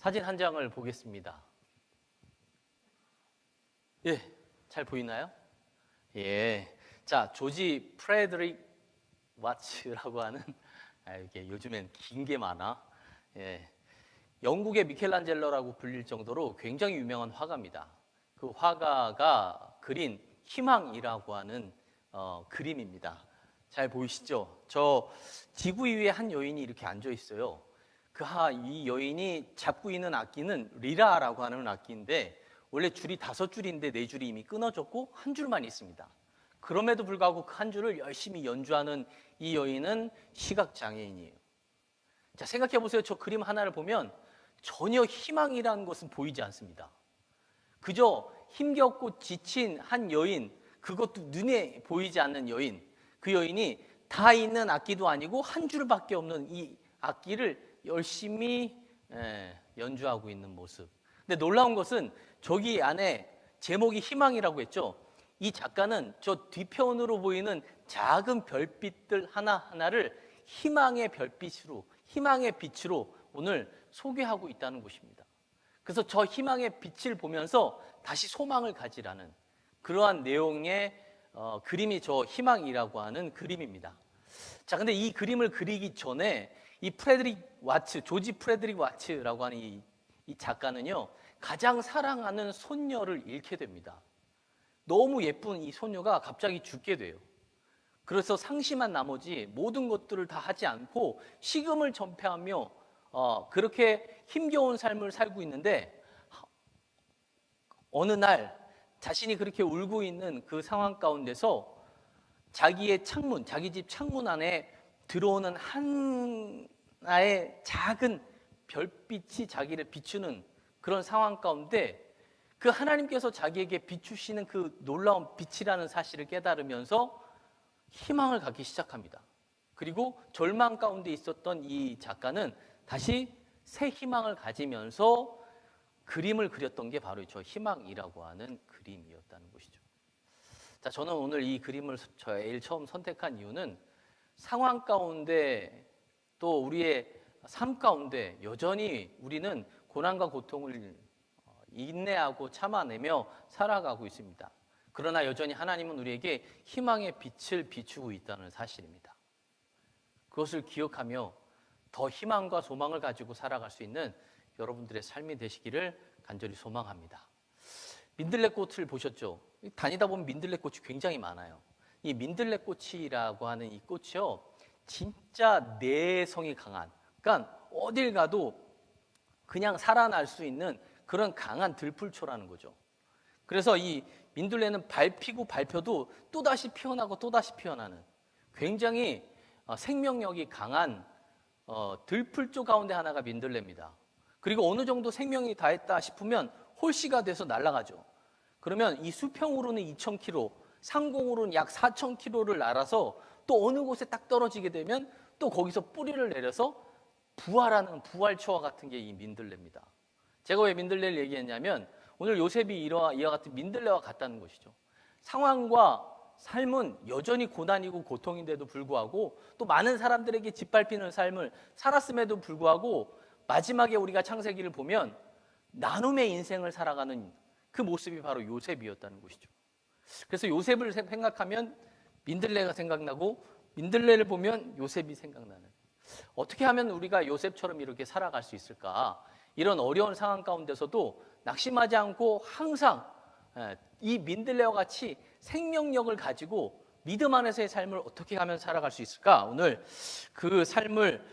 사진 한 장을 보겠습니다. 예, 잘 보이나요? 예. 자, 조지 프레드릭 와츠라고 하는, 이게 요즘엔 긴 게 많아. 예. 영국의 미켈란젤로라고 불릴 정도로 굉장히 유명한 화가입니다. 그 화가가 그린 희망이라고 하는 그림입니다. 잘 보이시죠? 저 지구 위에 한 여인이 이렇게 앉아 있어요. 이 여인이 잡고 있는 악기는 리라라고 하는 악기인데 원래 줄이 5줄인데 4줄이 이미 끊어졌고 한 줄만 있습니다. 그럼에도 불구하고 그 한 줄을 열심히 연주하는 이 여인은 시각장애인이에요. 자, 생각해 보세요. 저 그림 하나를 보면 전혀 희망이라는 것은 보이지 않습니다. 그저 힘겹고 지친 한 여인, 그것도 눈에 보이지 않는 여인, 그 여인이 다 있는 악기도 아니고 한 줄밖에 없는 이 악기를 열심히 연주하고 있는 모습. 근데 놀라운 것은 저기 안에 제목이 희망이라고 했죠. 이 작가는 저 뒤편으로 보이는 작은 별빛들 하나하나를 희망의 별빛으로, 희망의 빛으로 오늘 소개하고 있다는 것입니다. 그래서 저 희망의 빛을 보면서 다시 소망을 가지라는 그러한 내용의 그림이 저 희망이라고 하는 그림입니다. 자, 근데 이 그림을 그리기 전에 이 조지 프레드릭 와츠라고 하는 이 작가는요, 가장 사랑하는 손녀를 잃게 됩니다. 너무 예쁜 이 손녀가 갑자기 죽게 돼요. 그래서 상심한 나머지 모든 것들을 다 하지 않고 식음을 전폐하며 그렇게 힘겨운 삶을 살고 있는데 어느 날 자신이 그렇게 울고 있는 그 상황 가운데서 자기 집 창문 안에 들어오는 하나의 작은 별빛이 자기를 비추는 그런 상황 가운데 그 하나님께서 자기에게 비추시는 그 놀라운 빛이라는 사실을 깨달으면서 희망을 갖기 시작합니다. 그리고 절망 가운데 있었던 이 작가는 다시 새 희망을 가지면서 그림을 그렸던 게 바로 저 희망이라고 하는 그림이었다는 것이죠. 자, 저는 오늘 이 그림을 제일 처음 선택한 이유는 상황 가운데 또 우리의 삶 가운데 여전히 우리는 고난과 고통을 인내하고 참아내며 살아가고 있습니다. 그러나 여전히 하나님은 우리에게 희망의 빛을 비추고 있다는 사실입니다. 그것을 기억하며 더 희망과 소망을 가지고 살아갈 수 있는 여러분들의 삶이 되시기를 간절히 소망합니다. 민들레꽃을 보셨죠? 다니다 보면 민들레꽃이 굉장히 많아요. 이 민들레꽃이라고 하는 이 꽃이요, 진짜 내성이 강한, 그러니까 어딜 가도 그냥 살아날 수 있는 그런 강한 들풀초라는 거죠. 그래서 이 민들레는 밟히고 밟혀도 또다시 피어나고 또다시 피어나는 굉장히 생명력이 강한 들풀초 가운데 하나가 민들레입니다. 그리고 어느 정도 생명이 다했다 싶으면 홀씨가 돼서 날아가죠. 그러면 이 수평으로는 2,000km, 상공으로는 약 4,000km를 날아서 또 어느 곳에 딱 떨어지게 되면 또 거기서 뿌리를 내려서 부활하는 부활초와 같은 게 이 민들레입니다. 제가 왜 민들레를 얘기했냐면 오늘 요셉이 이와 같은 민들레와 같다는 것이죠. 상황과 삶은 여전히 고난이고 고통인데도 불구하고 또 많은 사람들에게 짓밟히는 삶을 살았음에도 불구하고 마지막에 우리가 창세기를 보면 나눔의 인생을 살아가는 그 모습이 바로 요셉이었다는 것이죠. 그래서 요셉을 생각하면 민들레가 생각나고 민들레를 보면 요셉이 생각나는, 어떻게 하면 우리가 요셉처럼 이렇게 살아갈 수 있을까? 이런 어려운 상황 가운데서도 낙심하지 않고 항상 이 민들레와 같이 생명력을 가지고 믿음 안에서의 삶을 어떻게 하면 살아갈 수 있을까? 오늘 그 삶을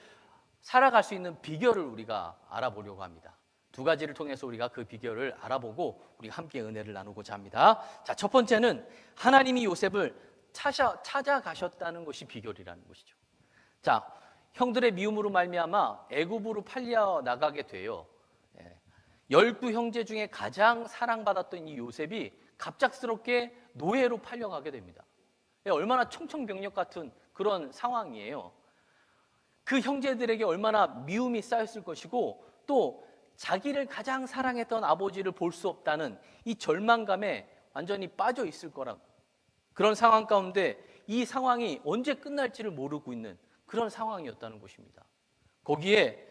살아갈 수 있는 비결을 우리가 알아보려고 합니다. 2가지를 통해서 우리가 그 비결을 알아보고 우리가 함께 은혜를 나누고자 합니다. 자, 첫 번째는 하나님이 요셉을 찾아가셨다는 것이 비결이라는 것이죠. 자, 형들의 미움으로 말미암아 애굽으로 팔려 나가게 돼요. 12형제 중에 가장 사랑받았던 이 요셉이 갑작스럽게 노예로 팔려가게 됩니다. 얼마나 청천벽력 같은 그런 상황이에요. 그 형제들에게 얼마나 미움이 쌓였을 것이고 또 자기를 가장 사랑했던 아버지를 볼 수 없다는 이 절망감에 완전히 빠져 있을 거라고, 그런 상황 가운데 이 상황이 언제 끝날지를 모르고 있는 그런 상황이었다는 것입니다. 거기에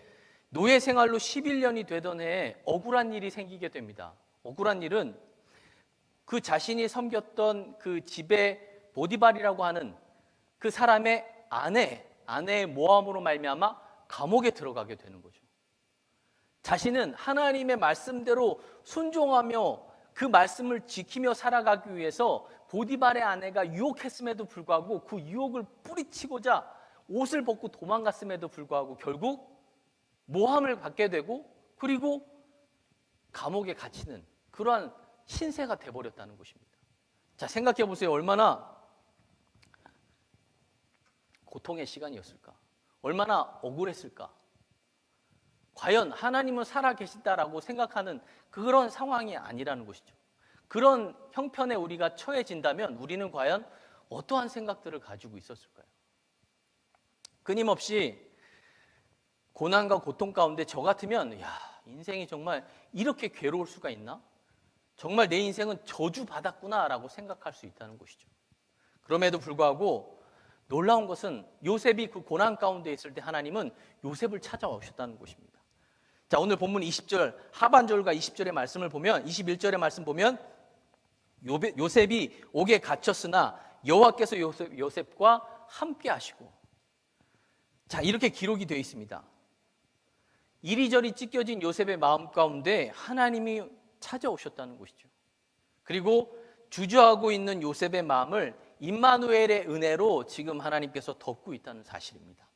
노예 생활로 11년이 되던 해에 억울한 일이 생기게 됩니다. 억울한 일은 그 자신이 섬겼던 그 집의 보디발이라고 하는 그 사람의 아내의 모함으로 말미암아 감옥에 들어가게 되는 거죠. 자신은 하나님의 말씀대로 순종하며 그 말씀을 지키며 살아가기 위해서 보디발의 아내가 유혹했음에도 불구하고 그 유혹을 뿌리치고자 옷을 벗고 도망갔음에도 불구하고 결국 모함을 받게 되고 그리고 감옥에 갇히는 그러한 신세가 돼버렸다는 것입니다. 자, 생각해 보세요. 얼마나 고통의 시간이었을까? 얼마나 억울했을까? 과연 하나님은 살아계신다라고 생각하는 그런 상황이 아니라는 것이죠. 그런 형편에 우리가 처해진다면 우리는 과연 어떠한 생각들을 가지고 있었을까요? 끊임없이 고난과 고통 가운데 저 같으면 인생이 정말 이렇게 괴로울 수가 있나? 정말 내 인생은 저주받았구나라고 생각할 수 있다는 것이죠. 그럼에도 불구하고 놀라운 것은 요셉이 그 고난 가운데 있을 때 하나님은 요셉을 찾아오셨다는 것입니다. 자, 오늘 본문 20절 하반절과 20절의 말씀을 보면 21절의 말씀 보면 요셉이 옥에 갇혔으나 여호와께서 요셉과 함께 하시고, 자, 이렇게 기록이 되어 있습니다. 이리저리 찢겨진 요셉의 마음 가운데 하나님이 찾아오셨다는 것이죠. 그리고 주저하고 있는 요셉의 마음을 임마누엘의 은혜로 지금 하나님께서 덮고 있다는 사실입니다.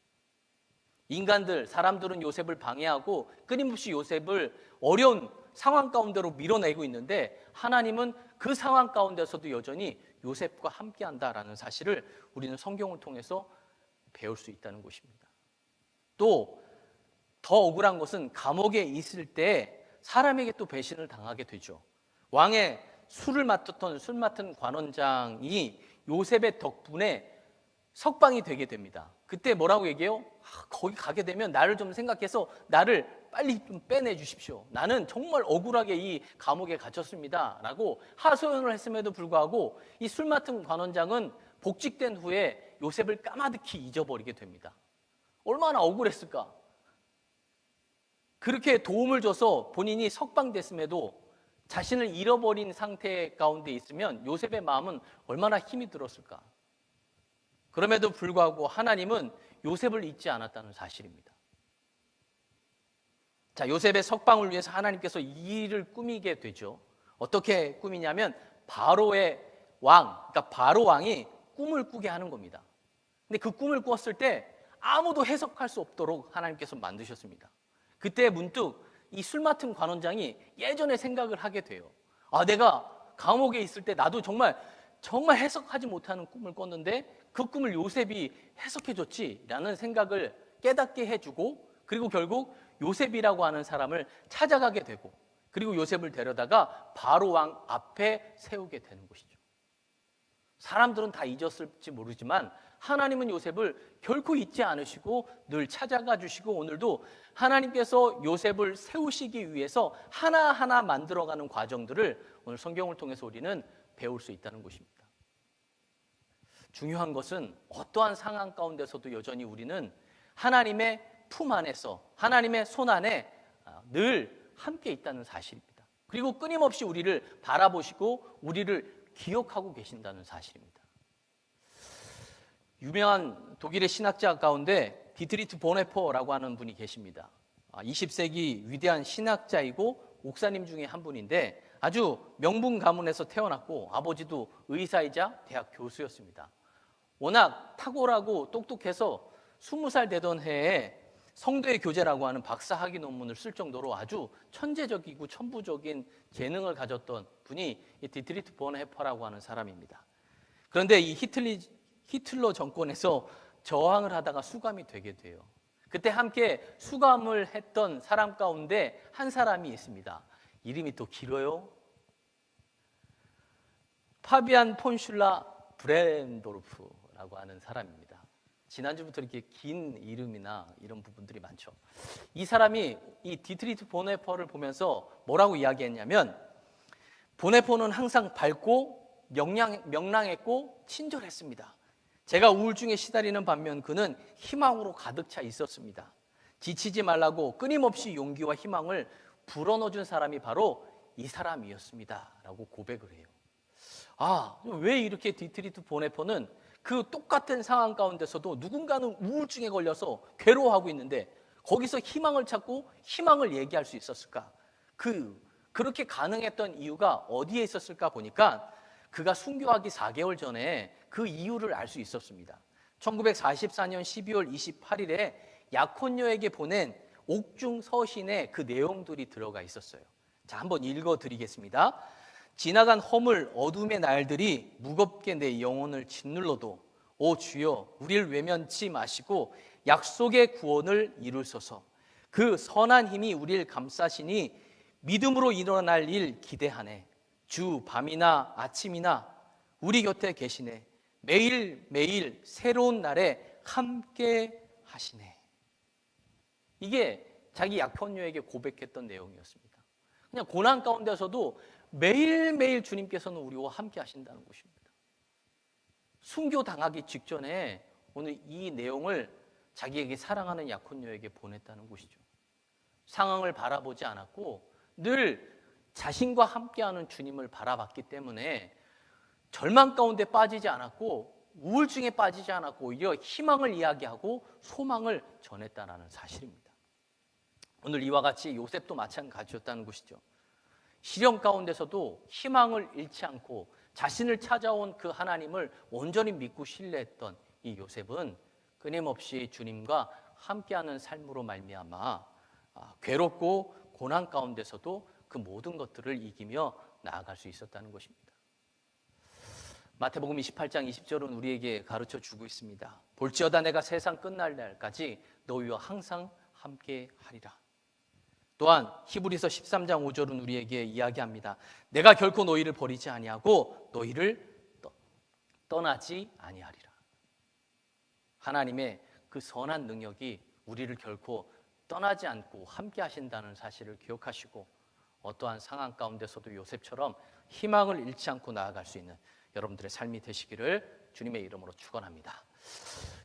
사람들은 요셉을 방해하고 끊임없이 요셉을 어려운 상황 가운데로 밀어내고 있는데 하나님은 그 상황 가운데서도 여전히 요셉과 함께한다라는 사실을 우리는 성경을 통해서 배울 수 있다는 것입니다. 또 더 억울한 것은 감옥에 있을 때 사람에게 또 배신을 당하게 되죠. 왕의 술 맡은 관원장이 요셉의 덕분에 석방이 되게 됩니다. 그때 뭐라고 얘기해요? 거기 가게 되면 나를 좀 생각해서 나를 빨리 좀 빼내 주십시오. 나는 정말 억울하게 이 감옥에 갇혔습니다 라고 하소연을 했음에도 불구하고 이 술 맡은 관원장은 복직된 후에 요셉을 까마득히 잊어버리게 됩니다. 얼마나 억울했을까? 그렇게 도움을 줘서 본인이 석방됐음에도 자신을 잃어버린 상태 가운데 있으면 요셉의 마음은 얼마나 힘이 들었을까? 그럼에도 불구하고 하나님은 요셉을 잊지 않았다는 사실입니다. 자, 요셉의 석방을 위해서 하나님께서 이 일을 꾸미게 되죠. 어떻게 꾸미냐면 바로의 왕, 그러니까 바로 왕이 꿈을 꾸게 하는 겁니다. 근데 그 꿈을 꾸었을 때 아무도 해석할 수 없도록 하나님께서 만드셨습니다. 그때 문득 이 술 맡은 관원장이 예전에 생각을 하게 돼요. 내가 감옥에 있을 때 나도 정말 해석하지 못하는 꿈을 꿨는데 그 꿈을 요셉이 해석해줬지라는 생각을 깨닫게 해주고, 그리고 결국 요셉이라고 하는 사람을 찾아가게 되고, 그리고 요셉을 데려다가 바로 왕 앞에 세우게 되는 것이죠. 사람들은 다 잊었을지 모르지만 하나님은 요셉을 결코 잊지 않으시고 늘 찾아가 주시고, 오늘도 하나님께서 요셉을 세우시기 위해서 하나하나 만들어가는 과정들을 오늘 성경을 통해서 우리는 배울 수 있다는 것입니다. 중요한 것은 어떠한 상황 가운데서도 여전히 우리는 하나님의 품 안에서, 하나님의 손 안에 늘 함께 있다는 사실입니다. 그리고 끊임없이 우리를 바라보시고 우리를 기억하고 계신다는 사실입니다. 유명한 독일의 신학자 가운데 디트리트 보네퍼라고 하는 분이 계십니다. 20세기 위대한 신학자이고 목사님 중에 한 분인데 아주 명문 가문에서 태어났고 아버지도 의사이자 대학 교수였습니다. 워낙 탁월하고 똑똑해서 20살 되던 해에 성도의 교제라고 하는 박사학위 논문을 쓸 정도로 아주 천재적이고 천부적인 재능을 가졌던 분이 이 디트리트 보네퍼라고 하는 사람입니다. 그런데 이 히틀러 정권에서 저항을 하다가 수감이 되게 돼요. 그때 함께 수감을 했던 사람 가운데 한 사람이 있습니다. 이름이 또 길어요. 파비안 폰 슐라 브렌도르프라고 하는 사람입니다. 지난주부터 이렇게 긴 이름이나 이런 부분들이 많죠. 이 사람이 이 디트리트 보네퍼를 보면서 뭐라고 이야기했냐면, 보네퍼는 항상 밝고 명랑했고 친절했습니다. 제가 우울증에 시달리는 반면 그는 희망으로 가득 차 있었습니다. 지치지 말라고 끊임없이 용기와 희망을 불어넣어준 사람이 바로 이 사람이었습니다 라고 고백을 해요. 왜 이렇게 디트리트 보네퍼는 그 똑같은 상황 가운데서도 누군가는 우울증에 걸려서 괴로워하고 있는데 거기서 희망을 찾고 희망을 얘기할 수 있었을까? 그렇게 가능했던 이유가 어디에 있었을까 보니까 그가 순교하기 4개월 전에 그 이유를 알 수 있었습니다. 1944년 12월 28일에 약혼녀에게 보낸 옥중 서신에 그 내용들이 들어가 있었어요. 자, 한번 읽어드리겠습니다. 지나간 허물 어둠의 날들이 무겁게 내 영혼을 짓눌러도 오 주여 우리를 외면치 마시고 약속의 구원을 이루소서. 그 선한 힘이 우리를 감싸시니 믿음으로 일어날 일 기대하네. 주 밤이나 아침이나 우리 곁에 계시네. 매일매일 새로운 날에 함께 하시네. 이게 자기 약혼녀에게 고백했던 내용이었습니다. 그냥 고난 가운데서도 매일매일 주님께서는 우리와 함께 하신다는 것입니다. 순교당하기 직전에 오늘 이 내용을 자기에게 사랑하는 약혼녀에게 보냈다는 것이죠. 상황을 바라보지 않았고 늘 자신과 함께하는 주님을 바라봤기 때문에 절망 가운데 빠지지 않았고 우울증에 빠지지 않았고 오히려 희망을 이야기하고 소망을 전했다는 사실입니다. 오늘 이와 같이 요셉도 마찬가지였다는 것이죠. 시련 가운데서도 희망을 잃지 않고 자신을 찾아온 그 하나님을 온전히 믿고 신뢰했던 이 요셉은 끊임없이 주님과 함께하는 삶으로 말미암아 괴롭고 고난 가운데서도 그 모든 것들을 이기며 나아갈 수 있었다는 것입니다. 마태복음 28장 20절은 우리에게 가르쳐 주고 있습니다. 볼지어다 내가 세상 끝날 날까지 너희와 항상 함께 하리라. 또한 히브리서 13장 5절은 우리에게 이야기합니다. 내가 결코 너희를 버리지 아니하고 너희를 떠나지 아니하리라. 하나님의 그 선한 능력이 우리를 결코 떠나지 않고 함께 하신다는 사실을 기억하시고 어떠한 상황 가운데서도 요셉처럼 희망을 잃지 않고 나아갈 수 있는 여러분들의 삶이 되시기를 주님의 이름으로 축원합니다.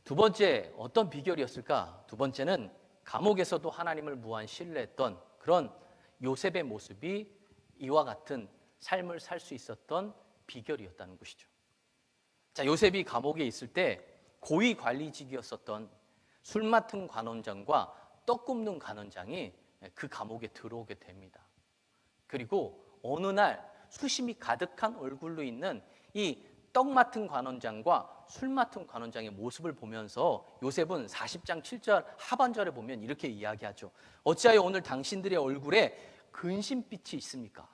두 번째, 어떤 비결이었을까? 두 번째는 감옥에서도 하나님을 무한 신뢰했던 그런 요셉의 모습이 이와 같은 삶을 살 수 있었던 비결이었다는 것이죠. 자, 요셉이 감옥에 있을 때 고위 관리직이었었던 술 맡은 관원장과 떡 굽는 관원장이 그 감옥에 들어오게 됩니다. 그리고 어느 날 수심이 가득한 얼굴로 있는 이 떡 맡은 관원장과 술 맡은 관원장의 모습을 보면서 요셉은 40장 7절 하반절에 보면 이렇게 이야기하죠. 어찌하여 오늘 당신들의 얼굴에 근심빛이 있습니까?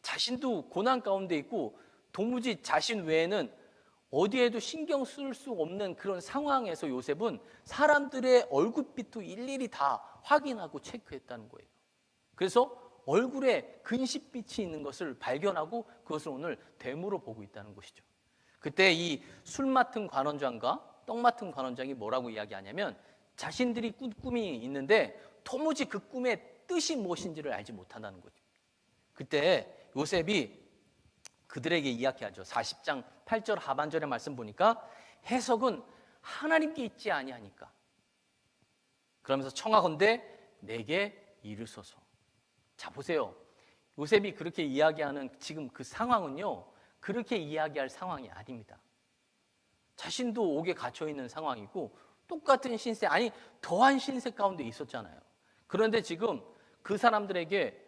자신도 고난 가운데 있고 도무지 자신 외에는 어디에도 신경 쓸 수 없는 그런 상황에서 요셉은 사람들의 얼굴빛도 일일이 다 확인하고 체크했다는 거예요. 그래서 얼굴에 근심빛이 있는 것을 발견하고 그것을 오늘 되물어 보고 있다는 것이죠. 그때 이 술 맡은 관원장과 떡 맡은 관원장이 뭐라고 이야기하냐면 자신들이 꾼 꿈이 있는데 도무지 그 꿈의 뜻이 무엇인지를 알지 못한다는 거죠. 그때 요셉이 그들에게 이야기하죠. 40장 8절 하반절의 말씀 보니까 해석은 하나님께 있지 아니하니까 그러면서 청하건대 내게 이르소서. 자, 보세요. 요셉이 그렇게 이야기하는 지금 그 상황은요, 그렇게 이야기할 상황이 아닙니다. 자신도 옥에 갇혀 있는 상황이고 똑같은 신세, 아니 더한 신세 가운데 있었잖아요. 그런데 지금 그 사람들에게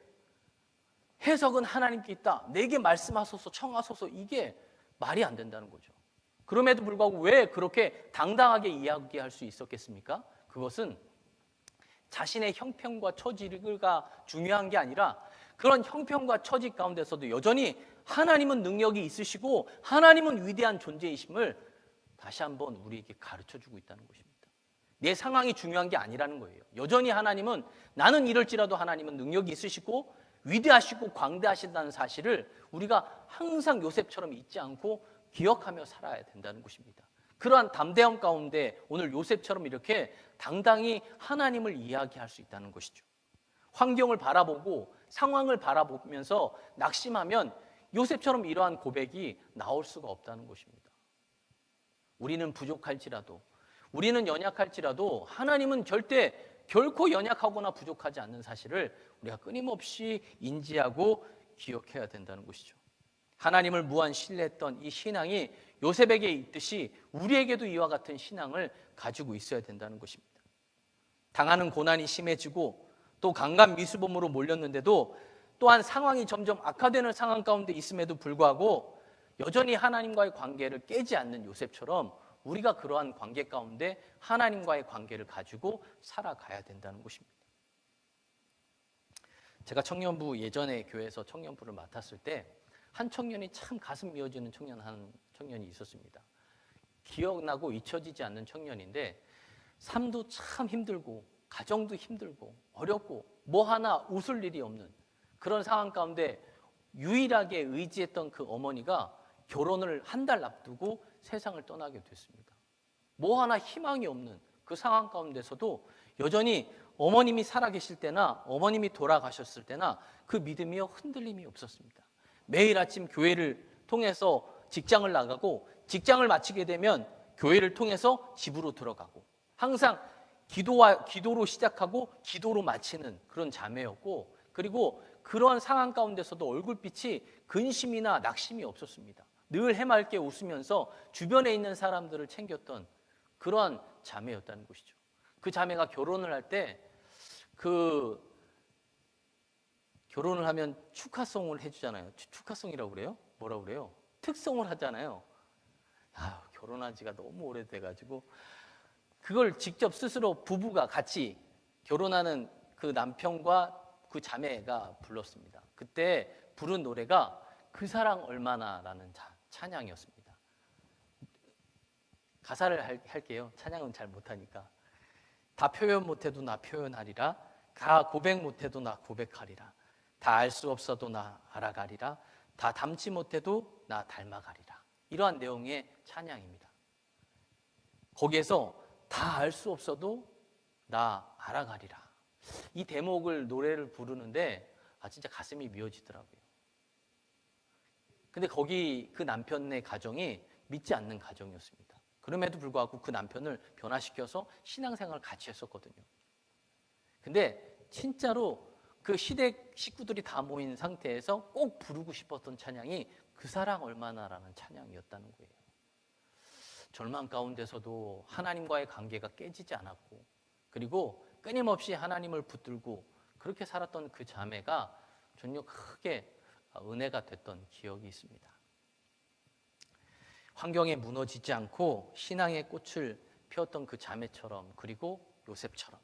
해석은 하나님께 있다, 내게 말씀하소서, 청하소서, 이게 말이 안 된다는 거죠. 그럼에도 불구하고 왜 그렇게 당당하게 이야기할 수 있었겠습니까? 그것은 자신의 형편과 처지가 중요한 게 아니라 그런 형편과 처지 가운데서도 여전히 하나님은 능력이 있으시고 하나님은 위대한 존재이심을 다시 한번 우리에게 가르쳐주고 있다는 것입니다. 내 상황이 중요한 게 아니라는 거예요. 여전히 하나님은, 나는 이럴지라도 하나님은 능력이 있으시고 위대하시고 광대하신다는 사실을 우리가 항상 요셉처럼 잊지 않고 기억하며 살아야 된다는 것입니다. 그러한 담대함 가운데 오늘 요셉처럼 이렇게 당당히 하나님을 이야기할 수 있다는 것이죠. 환경을 바라보고 상황을 바라보면서 낙심하면 요셉처럼 이러한 고백이 나올 수가 없다는 것입니다. 우리는 부족할지라도, 우리는 연약할지라도 하나님은 절대 결코 연약하거나 부족하지 않는 사실을 우리가 끊임없이 인지하고 기억해야 된다는 것이죠. 하나님을 무한 신뢰했던 이 신앙이 요셉에게 있듯이 우리에게도 이와 같은 신앙을 가지고 있어야 된다는 것입니다. 당하는 고난이 심해지고 또 강간 미수범으로 몰렸는데도 또한 상황이 점점 악화되는 상황 가운데 있음에도 불구하고 여전히 하나님과의 관계를 깨지 않는 요셉처럼 우리가 그러한 관계 가운데 하나님과의 관계를 가지고 살아가야 된다는 것입니다. 제가 청년부 예전에 교회에서 청년부를 맡았을 때 한 청년이 참 가슴 미어지는 한 청년이 있었습니다. 기억나고 잊혀지지 않는 청년인데 삶도 참 힘들고 가정도 힘들고 어렵고 뭐 하나 웃을 일이 없는 그런 상황 가운데 유일하게 의지했던 그 어머니가 결혼을 한 달 앞두고 세상을 떠나게 됐습니다. 뭐 하나 희망이 없는 그 상황 가운데서도 여전히 어머님이 살아계실 때나 어머님이 돌아가셨을 때나 그 믿음이 흔들림이 없었습니다. 매일 아침 교회를 통해서 직장을 나가고 직장을 마치게 되면 교회를 통해서 집으로 들어가고 항상 기도로 시작하고 기도로 마치는 그런 자매였고 그리고 그러한 상황 가운데서도 얼굴빛이 근심이나 낙심이 없었습니다. 늘 해맑게 웃으면서 주변에 있는 사람들을 챙겼던 그러한 자매였다는 것이죠. 그 자매가 결혼을 할 때 결혼을 하면 축하송을 해주잖아요. 축하송이라고 그래요? 뭐라고 그래요? 특송을 하잖아요. 결혼한 지가 너무 오래돼가지고 그걸 직접 스스로 부부가 같이 결혼하는 그 남편과 그 자매가 불렀습니다. 그때 부른 노래가 그 사랑 얼마나라는 찬양이었습니다. 가사를 할게요. 찬양은 잘 못하니까. 다 표현 못해도 나 표현하리라. 다 고백 못해도 나 고백하리라. 다 알 수 없어도 나 알아가리라. 다 닮지 못해도 나 닮아가리라. 이러한 내용의 찬양입니다. 거기에서 다 알 수 없어도 나 알아가리라. 이 대목을 노래를 부르는데 진짜 가슴이 미어지더라고요. 근데 거기 그 남편의 가정이 믿지 않는 가정이었습니다. 그럼에도 불구하고 그 남편을 변화시켜서 신앙생활을 같이 했었거든요. 근데 진짜로 그 시댁 식구들이 다 모인 상태에서 꼭 부르고 싶었던 찬양이 그 사랑 얼마나라는 찬양이었다는 거예요. 절망 가운데서도 하나님과의 관계가 깨지지 않았고 그리고 끊임없이 하나님을 붙들고 그렇게 살았던 그 자매가 전혀 크게 은혜가 됐던 기억이 있습니다. 환경에 무너지지 않고 신앙의 꽃을 피웠던 그 자매처럼 그리고 요셉처럼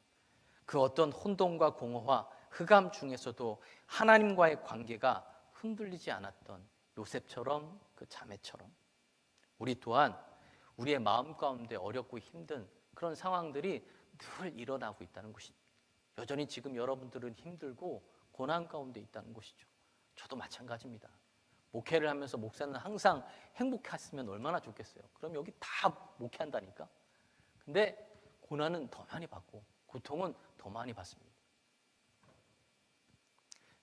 그 어떤 혼돈과 공허와 흑암 중에서도 하나님과의 관계가 흔들리지 않았던 요셉처럼 그 자매처럼 우리 또한 우리의 마음 가운데 어렵고 힘든 그런 상황들이 늘 일어나고 있다는 것입니다. 여전히 지금 여러분들은 힘들고 고난 가운데 있다는 것이죠. 저도 마찬가지입니다. 목회를 하면서 목사는 항상 행복했으면 얼마나 좋겠어요. 그럼 여기 다 목회한다니까. 근데 고난은 더 많이 받고 고통은 더 많이 받습니다.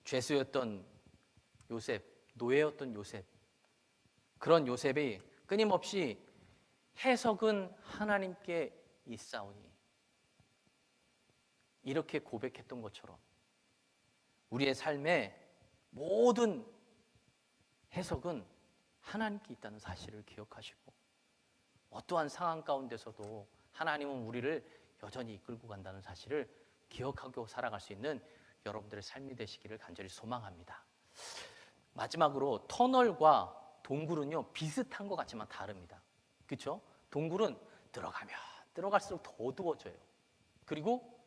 죄수였던 요셉, 노예였던 요셉, 그런 요셉이 끊임없이 해석은 하나님께 있사오니 이렇게 고백했던 것처럼 우리의 삶의 모든 해석은 하나님께 있다는 사실을 기억하시고 어떠한 상황 가운데서도 하나님은 우리를 여전히 이끌고 간다는 사실을 기억하고 살아갈 수 있는 여러분들의 삶이 되시기를 간절히 소망합니다. 마지막으로 터널과 동굴은요 비슷한 것 같지만 다릅니다. 그렇죠? 동굴은 들어가면 들어갈수록 더 어두워져요. 그리고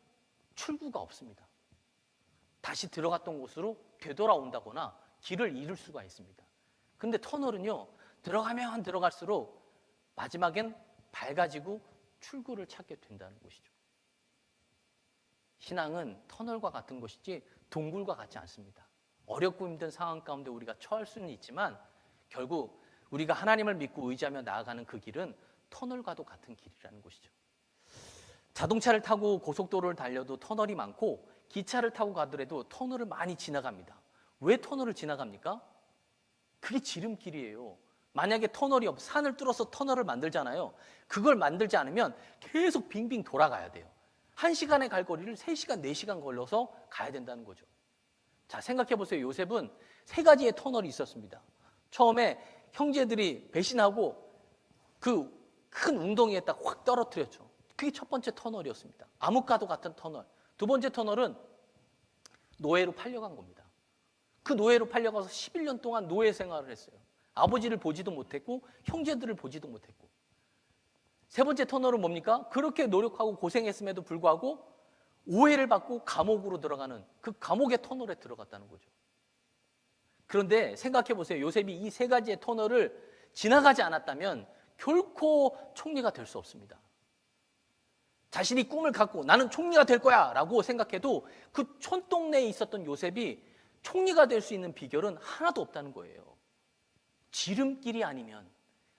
출구가 없습니다. 다시 들어갔던 곳으로 되돌아온다거나 길을 잃을 수가 있습니다. 근데 터널은요 들어가면 들어갈수록 마지막엔 밝아지고 출구를 찾게 된다는 것이죠. 신앙은 터널과 같은 것이지 동굴과 같지 않습니다. 어렵고 힘든 상황 가운데 우리가 처할 수는 있지만 결국 우리가 하나님을 믿고 의지하며 나아가는 그 길은 터널과도 같은 길이라는 것이죠. 자동차를 타고 고속도로를 달려도 터널이 많고 기차를 타고 가더라도 터널을 많이 지나갑니다. 왜 터널을 지나갑니까? 그게 지름길이에요. 만약에 터널이 산을 뚫어서 터널을 만들잖아요. 그걸 만들지 않으면 계속 빙빙 돌아가야 돼요. 1시간에 갈 거리를 3시간, 4시간 걸려서 가야 된다는 거죠. 자, 생각해 보세요. 요셉은 3가지의 터널이 있었습니다. 처음에 형제들이 배신하고 그 큰 웅덩이에다 확 떨어뜨렸죠. 그게 첫 번째 터널이었습니다. 암흑과도 같은 터널. 두 번째 터널은 노예로 팔려간 겁니다. 그 노예로 팔려가서 11년 동안 노예 생활을 했어요. 아버지를 보지도 못했고 형제들을 보지도 못했고. 세 번째 터널은 뭡니까? 그렇게 노력하고 고생했음에도 불구하고 오해를 받고 감옥으로 들어가는 그 감옥의 터널에 들어갔다는 거죠. 그런데 생각해 보세요. 요셉이 이 3가지의 터널을 지나가지 않았다면 결코 총리가 될 수 없습니다. 자신이 꿈을 갖고 나는 총리가 될 거야 라고 생각해도 그 촌동네에 있었던 요셉이 총리가 될 수 있는 비결은 하나도 없다는 거예요. 지름길이 아니면,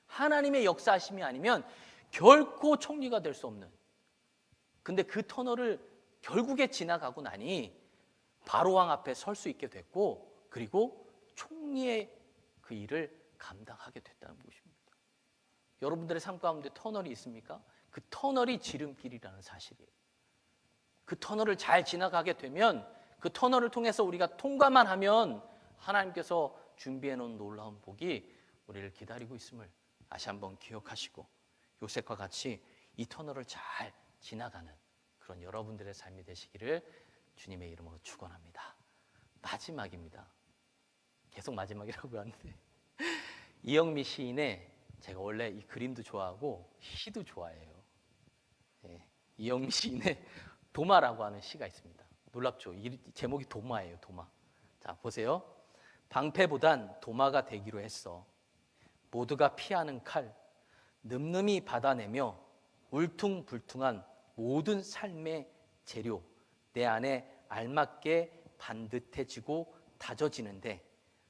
하나님의 역사하심이 아니면 결코 총리가 될 수 없는. 근데 그 터널을 결국에 지나가고 나니 바로왕 앞에 설 수 있게 됐고, 그리고 총리의 그 일을 감당하게 됐다는 것입니다. 여러분들의 삶 가운데 터널이 있습니까? 그 터널이 지름길이라는 사실이에요. 그 터널을 잘 지나가게 되면, 그 터널을 통해서 우리가 통과만 하면 하나님께서 준비해 놓은 놀라운 복이 우리를 기다리고 있음을 다시 한번 기억하시고, 요셉과 같이 이 터널을 잘 지나가는 그런 여러분들의 삶이 되시기를 주님의 이름으로 축원합니다. 마지막입니다. 계속 마지막이라고 하는데 이영미 시인의, 제가 원래 이 그림도 좋아하고 시도 좋아해요. 네, 이영미 시인의 도마라고 하는 시가 있습니다. 놀랍죠? 이 제목이 도마예요. 도마. 자, 보세요. 방패보단 도마가 되기로 했어. 모두가 피하는 칼, 늠름히 받아내며 울퉁불퉁한 모든 삶의 재료, 내 안에 알맞게 반듯해지고 다져지는데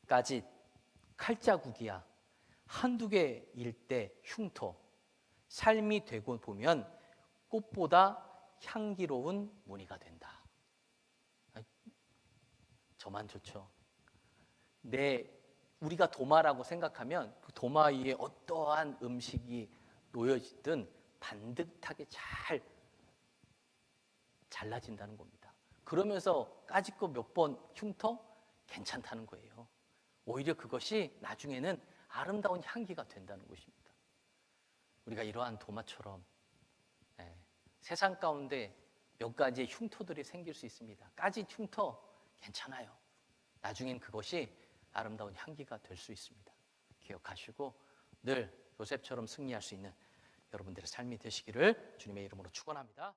까짓 칼자국이야. 한두 개일 때 흉터. 삶이 되고 보면 꽃보다 향기로운 무늬가 된다. 저만 좋죠. 우리가 도마라고 생각하면 그 도마 위에 어떠한 음식이 놓여지든 반듯하게 잘 잘라진다는 겁니다. 그러면서 까짓거 몇 번 흉터? 괜찮다는 거예요. 오히려 그것이 나중에는 아름다운 향기가 된다는 것입니다. 우리가 이러한 도마처럼 세상 가운데 몇 가지의 흉터들이 생길 수 있습니다. 까짓 흉터 괜찮아요. 나중엔 그것이 아름다운 향기가 될 수 있습니다. 기억하시고 늘 요셉처럼 승리할 수 있는 여러분들의 삶이 되시기를 주님의 이름으로 축원합니다.